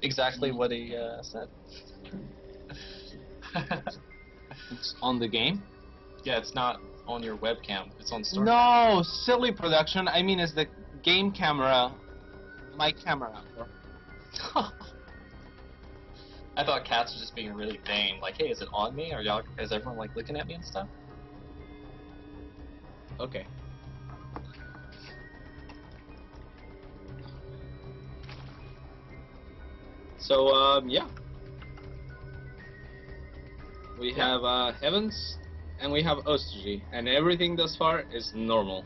exactly what he said. It's on the game? Yeah, it's not on your webcam. It's on StarCraft. No, silly production. I mean, it's the game camera, my camera. I thought CatZ was just being really vain. Like, hey, is it on me? Is everyone like looking at me and stuff? Okay. So, yeah. We have Heavens, and we have Ostogy, and everything thus far is normal.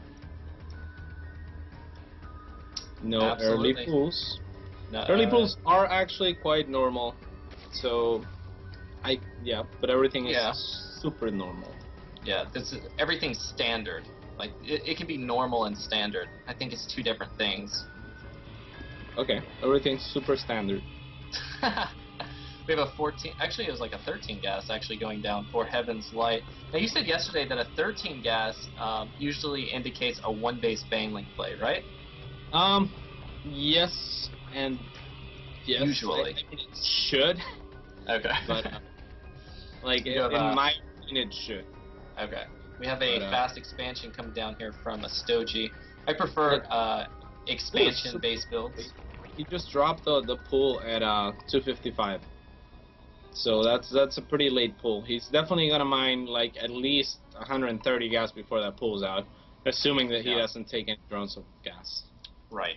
No Absolutely. early pools. No, Early pools are actually quite normal, so but everything is super normal. Yeah, everything's standard. Like it can be normal and standard. I think it's two different things. Okay, everything's super standard. We have a 14. Actually, it was like a 13 gas actually going down for Heaven's LighT. Now you said yesterday that a 13 gas usually indicates a one-base Baneling play, right? Yes and yes. Usually. I mean, it should. Okay. But like in my opinion, it should. Okay. We have a fast expansion coming down here from a Stogie. I prefer expansion-based builds. He just dropped the pull at 255. So that's a pretty late pull. He's definitely gonna mine like at least 130 gas before that pulls out, assuming that he doesn't take any drones of gas. Right.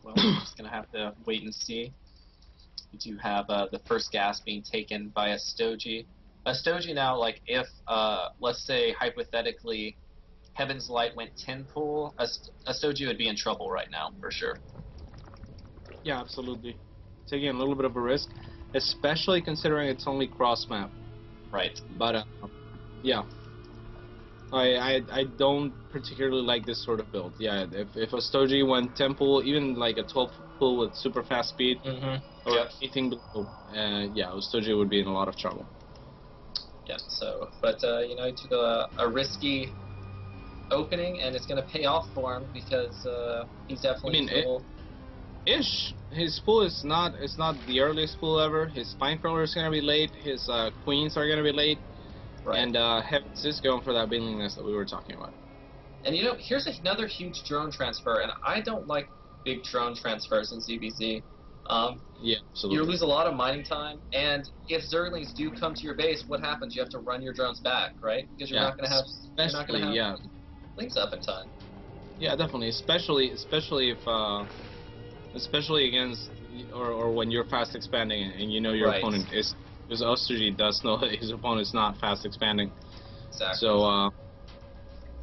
Well, we're just gonna have to wait and see. We do have the first gas being taken by a Stogie. A Stogie now, like if let's say hypothetically, Heaven's LighT went 10 pull, a Stogie would be in trouble right now for sure. Yeah, absolutely. Taking a little bit of a risk, especially considering it's only cross map. Right. But yeah, I don't particularly like this sort of build. Yeah, if a Stogie went 10 pull, even like a 12 pull with super fast speed, or anything below, yeah, a Stogie would be in a lot of trouble. Yeah. So, but you know, he took a risky opening, and it's going to pay off for him because he's definitely his pool is not the earliest pool ever. His spine crawler is going to be late. His queens are going to be late. Right. And Heavens is going for that Baneling nest that we were talking about. And you know, here's another huge drone transfer, and I don't like big drone transfers in ZBZ. Yeah, absolutely. You lose a lot of mining time, and if Zerglings do come to your base, what happens? You have to run your drones back, right? Because you're not going to have links up in time. Yeah, definitely. Especially if especially against or when you're fast expanding and you know your opponent is, because Ostogy does know that his opponent is not fast expanding. Exactly. So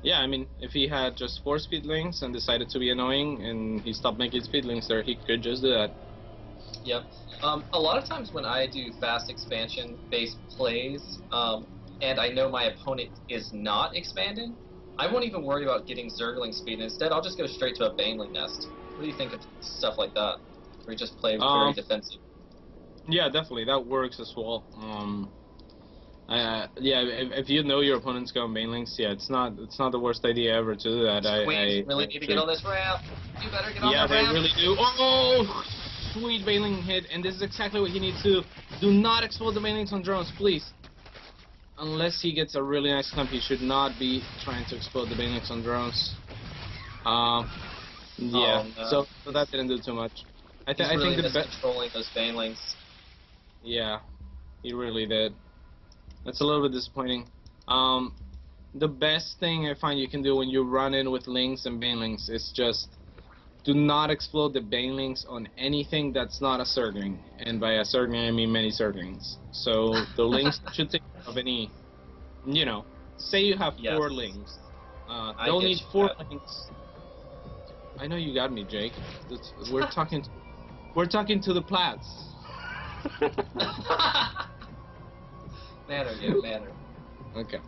yeah, I mean, if he had just 4 speed links and decided to be annoying and he stopped making speed links there, he could just do that. Yep. A lot of times when I do fast expansion based plays, and I know my opponent is not expanding, I won't even worry about getting Zergling speed. Instead, I'll just go straight to a Baneling nest. What do you think of stuff like that? Where you just play very defensive? Yeah, definitely. That works as well. Yeah, if you know your opponent's going Banelings, yeah, it's not the worst idea ever to do that. Queens really need to get on this ramp. You better get on that ramp. Yeah, they really do. Oh, sweet Baneling hit, and this is exactly what he needs to do. Do not explode the Banelings on drones, please. Unless he gets a really nice clump, he should not be trying to explode the Banelings on drones. Yeah, so that didn't do too much. I think the best controlling those Banelings. Yeah, he really did. That's a little bit disappointing. The best thing I find you can do when you run in with Lings and Banelings is just do not explode the Banelings on anything that's not a Zergling. And by a Zergling, I mean many Zerglings. So the Lings should take care of any, you know, say you have 4 Lings. They'll need 4 Lings. I know you got me, Jake. We're talking to the Plats. Manner. Okay.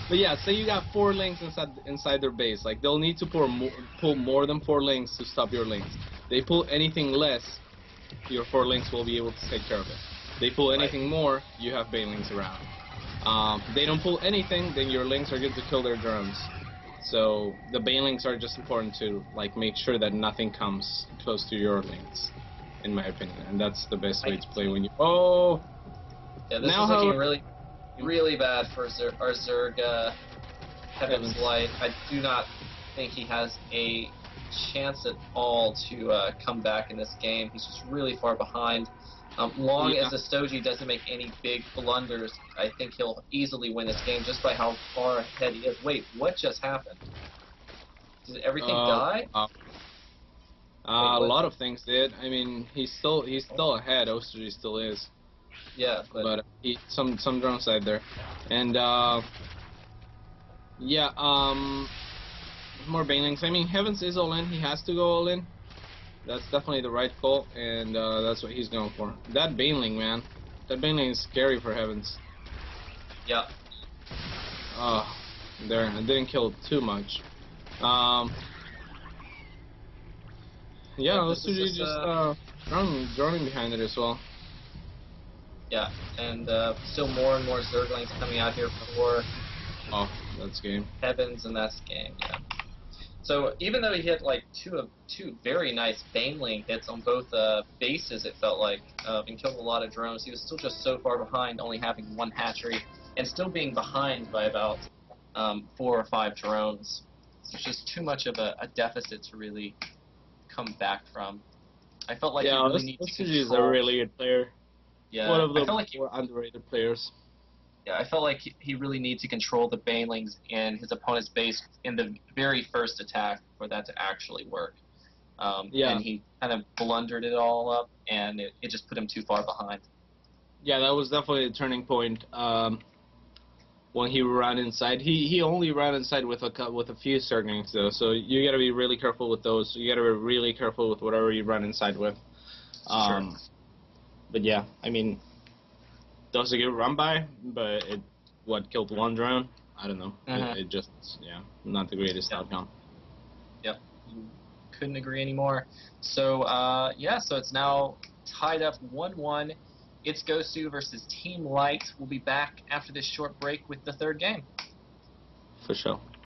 But yeah, say you got 4 links inside their base. Like they'll need to pull more than 4 links to stop your links. They pull anything less, your 4 links will be able to take care of it. They pull anything more, you have Banelings around. If they don't pull anything, then your links are good to kill their drones. So the banelings are just important to like make sure that nothing comes close to your links, in my opinion, and that's the best way to play when you. Oh. Yeah, this Now is looking really, really bad for our Zerg Heaven's Light. I do not think he has a chance at all to come back in this game. He's just really far behind. Long as the Stoji doesn't make any big blunders, I think he'll easily win this game just by how far ahead he is. Wait, what just happened? Did everything die? A lot of things did. I mean, he's still ahead. Ostoji still is. Yeah, but some drones died there, and yeah, more banelings. I mean, Heavens is all in. He has to go all in. That's definitely the right call, and that's what he's going for. That baneling, man, that baneling is scary for Heavens. Yeah. Oh, there. I didn't kill too much. Yeah, Ostoji just droning behind it as well. Yeah, and still more and more Zerglings coming out here for that's game. Heavens, and that's game, yeah. So even though he hit like two very nice baneling hits on both bases, it felt like, and killed a lot of drones, he was still just so far behind, only having one hatchery, and still being behind by about 4 or 5 drones. So it's just too much of a deficit to really come back from. I felt like he really needs to control. Is a really good player. Yeah, one of the like more underrated players. Yeah, I felt like he really needs to control the banelings in his opponent's base in the very first attack for that to actually work. And he kind of blundered it all up, and it just put him too far behind. Yeah, that was definitely a turning point. When he ran inside, he only ran inside with a few Zerglings though, so you got to be really careful with those. You got to be really careful with whatever you run inside with. Sure. But yeah, I mean, that was a good run by, but it killed one drone? I don't know. It just, not the greatest outcome. Yep. Couldn't agree anymore. So, so it's now tied up 1-1. It'sGoSu versus Team LighT. We'll be back after this short break with the third game. For sure.